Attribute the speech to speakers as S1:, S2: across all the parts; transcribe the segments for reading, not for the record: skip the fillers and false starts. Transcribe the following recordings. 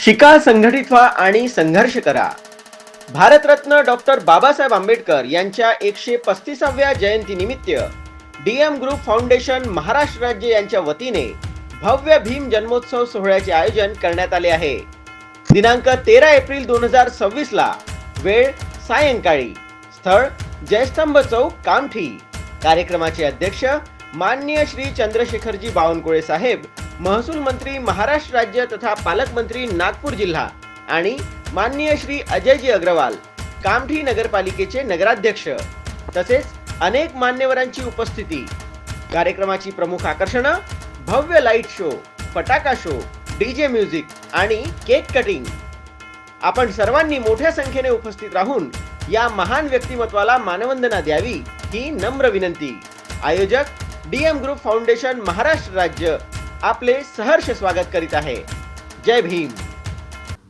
S1: शिका, संघटित व्हा आणि संघर्ष करा. भारतरत्न डॉक्टर बाबासाहेब आंबेडकर यांच्या 135व्या जयंतीनिमित्त डीएम ग्रुप फाउंडेशन महाराष्ट्र राज्य यांच्या वतीने भव्य भीम जन्मोत्सव सोहळ्याचे आयोजन करण्यात आले आहे. दिनांक 13 एप्रिल 2026 ला, वेळ सायंकाळी, स्थळ जयस्तंभ चौक, कामठी. कार्यक्रमाचे अध्यक्ष माननीय श्री चंद्रशेखरजी बावनकुळे साहेब, महसूल मंत्री महाराष्ट्र राज्य तथा पालकमंत्री नागपूर जिल्हा आणि माननीय श्री अजयजी अग्रवाल, कामठी नगरपालिकेचे नगराध्यक्ष, तसेच अनेक मान्यवरांची उपस्थिती. कार्यक्रमाची प्रमुख आकर्षणं भव्य लाईट शो, फटाका शो, डीजे म्युझिक आणि केक कटिंग. आपण सर्वांनी मोठ्या संख्येने उपस्थित राहून या महान व्यक्तिमत्वाला मानवंदना द्यावी ही नम्र विनंती. आयोजक डीएम ग्रुप फाउंडेशन महाराष्ट्र राज्य आपले सहर्ष स्वागत करीत आहे. जय भीम.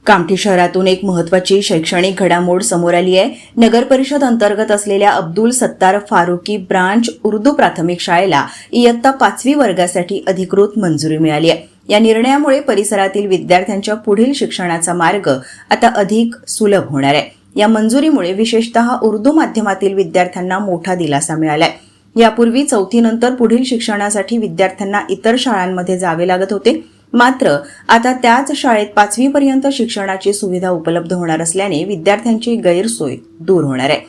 S2: कामठी शहरातून एक महत्त्वाची शैक्षणिक घडामोड समोर आली आहे. नगर परिषद अंतर्गत असलेल्या अब्दुल सत्तार फारुकी ब्रांच उर्दू प्राथमिक शाळेला इयत्ता 5वी वर्गासाठी अधिकृत मंजुरी मिळाली आहे. या निर्णयामुळे परिसरातील विद्यार्थ्यांच्या पुढील शिक्षणाचा मार्ग आता अधिक सुलभ होणार आहे. या मंजुरीमुळे विशेषतः उर्दू माध्यमातील विद्यार्थ्यांना मोठा दिलासा मिळाला आहे. यापूर्वी 4थी नंतर पुढील शिक्षणासाठी विद्यार्थ्यांना इतर शाळांमध्ये जावे लागत होते. मात्र आता त्याच शाळेत 5वी पर्यंत शिक्षणाची सुविधा उपलब्ध होणार असल्याने विद्यार्थ्यांची गैरसोय दूर होणार आहे.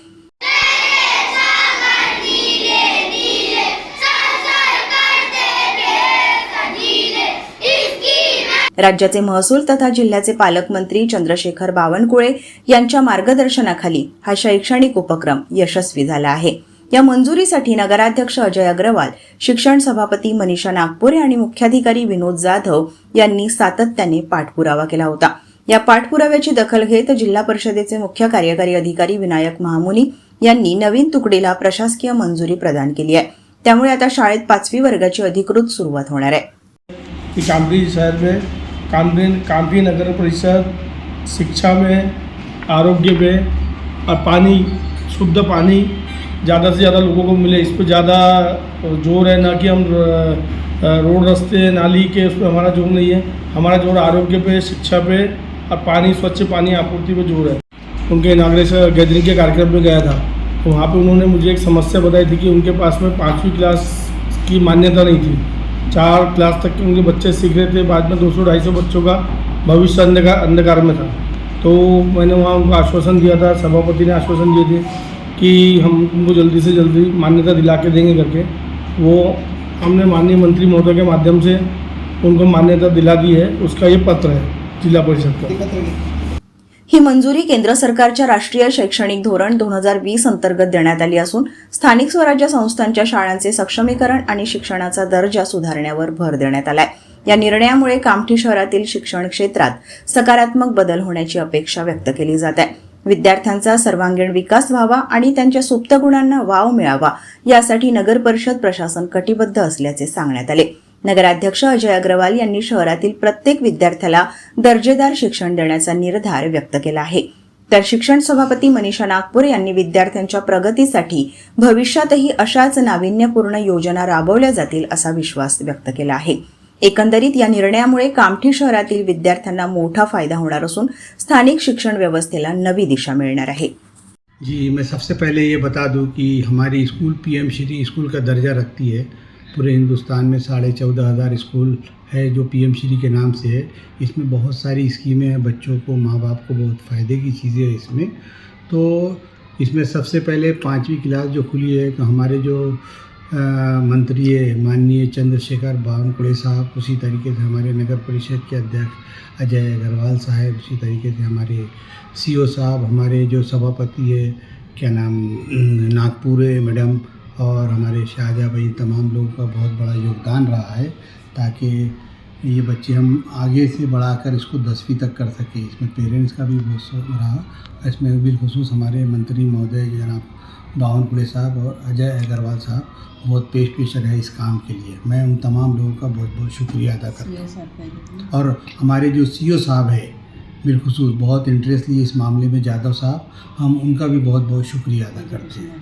S2: राज्याचे महसूल तथा जिल्ह्याचे पालकमंत्री चंद्रशेखर बावनकुळे यांच्या मार्गदर्शनाखाली हा शैक्षणिक उपक्रम यशस्वी झाला आहे. या मंजुरीसाठी नगराध्यक्ष अजय अग्रवाल, शिक्षण सभापती मनीषा नागपुरे आणि मुख्याधिकारी विनोद जाधव यांनी सातत्याने पाठपुरावा केला होता. या पाठपुराव्याची दखल घेत जिल्हा परिषदेचे मुख्य कार्यकारी अधिकारी विनायक महामुनी यांनी नवीन तुकडीला प्रशासकीय मंजुरी प्रदान केली आहे. त्यामुळे आता शाळेत 5वी वर्गाची अधिकृत सुरुवात होणार आहे.
S3: कामठी शहर में कामठी नगर परिषद शिक्षा में, आरोग्य में और पानी, शुद्ध पानी ज़्यादा से ज़्यादा लोगों को मिले, इस पर ज़्यादा जोर है. ना कि हम रोड, रास्ते, नाली के उस पर हमारा जोर नहीं है. हमारा जोर आरोग्य पे, शिक्षा पे और पानी, स्वच्छ पानी आपूर्ति पे जोर है. उनके इनाग्रेशन गैदरिंग के कार्यक्रम में गया था, तो वहाँ पे उन्होंने मुझे एक समस्या बताई थी कि उनके पास में 5वीं क्लास की मान्यता नहीं थी. 4 क्लास तक के उनके बच्चे सीख रहे थे. बाद में 200-250 बच्चों का भविष्य अंधकार में था. तो मैंने वहाँ उनको आश्वासन दिया था, सभापति ने आश्वासन दिए थे कि हम उनको जल्दी से जल्दी मान्यता दिला के देंगे करके. वो हमने माननीय मंत्री महोदय के माध्यम से उनको मान्यता दिला दी है. उसका ये पत्र है जिला परिषद का.
S2: ही मंजुरी केंद्र सरकारच्या राष्ट्रीय शैक्षणिक धोरण 2020 अंतर्गत देण्यात आली असून स्थानिक स्वराज्य संस्थांच्या शाळांचे सक्षमीकरण आणि शिक्षणाचा दर्जा सुधारण्यावर भर देण्यात आलाय. या निर्णयामुळे कामठी शहरातील शिक्षण क्षेत्रात सकारात्मक बदल होण्याची अपेक्षा व्यक्त केली जात आहे. विद्यार्थ्यांचा सर्वांगीण विकास व्हावा आणि त्यांच्या सुप्त गुणांना वाव मिळावा यासाठी नगर परिषद प्रशासन कटिबद्ध असल्याचे सांगण्यात आले. नगराध्यक्ष अजय अग्रवाल यांनी शहरातील प्रत्येक विद्यार्थ्याला दर्जेदार शिक्षण देण्याचा निर्धार व्यक्त केला आहे. तर शिक्षण सभापती मनीषा नागपुरे यांनी विद्यार्थ्यांच्या प्रगतीसाठी भविष्यातही अशाच नाविन्यपूर्ण योजना राबवल्या जातील असा विश्वास व्यक्त केला आहे. एकंदरीत या निर्णयामुळे कामठी शहरातील विद्यार्थ्यांना मोठा फायदा होणार असून स्थानिक शिक्षण व्यवस्थेला नवी दिशा मिळणार आहे.
S4: जी, मैं सबसे पहले ये बता दूं कि हमारी स्कूल पीएम श्री स्कूल का दर्जा रखती है. पूरे हिंदुस्तान में 14,500 स्कूल है जो पीएम श्री के नाम से है. इसमें बहुत सारी स्कीमें हैं, बच्चों को, माँ बाप को बहुत फ़ायदे की चीज़ें हैं इसमें. तो इसमें सबसे पहले 5वीं क्लास जो खुली है, तो हमारे जो मंत्री है माननीय चंद्रशेखर बावनकुळे साहब, उसी तरीके से हमारे नगर परिषद के अध्यक्ष अजय अग्रवाल साहब, उसी तरीके से हमारे सीओ साहब, हमारे जो सभापति है क्या नाम नागपुरे मैडम और हमारे शाहजहाँ भाई, तमाम लोगों का बहुत बड़ा योगदान रहा है ताकि ये बच्चे हम आगे से बढ़ाकर इसको 10वीं तक कर सके. इसमें पेरेंट्स का भी बहुत रहा. इसमें बिलखुसूस हमारे मंत्री महोदय जनाब बावनकुळे साहब और अजय अग्रवाल साहब बहुत पेश रहे इस काम के लिए. मैं उन तमाम लोगों का बहुत बहुत शुक्रिया अदा करता हूँ. और हमारे जो सीओ साहब है बिलखुसूस बहुत इंटरेस्ट लिए इस मामले में, जादव साहब, हम उनका भी बहुत बहुत शुक्रिया अदा करते हैं.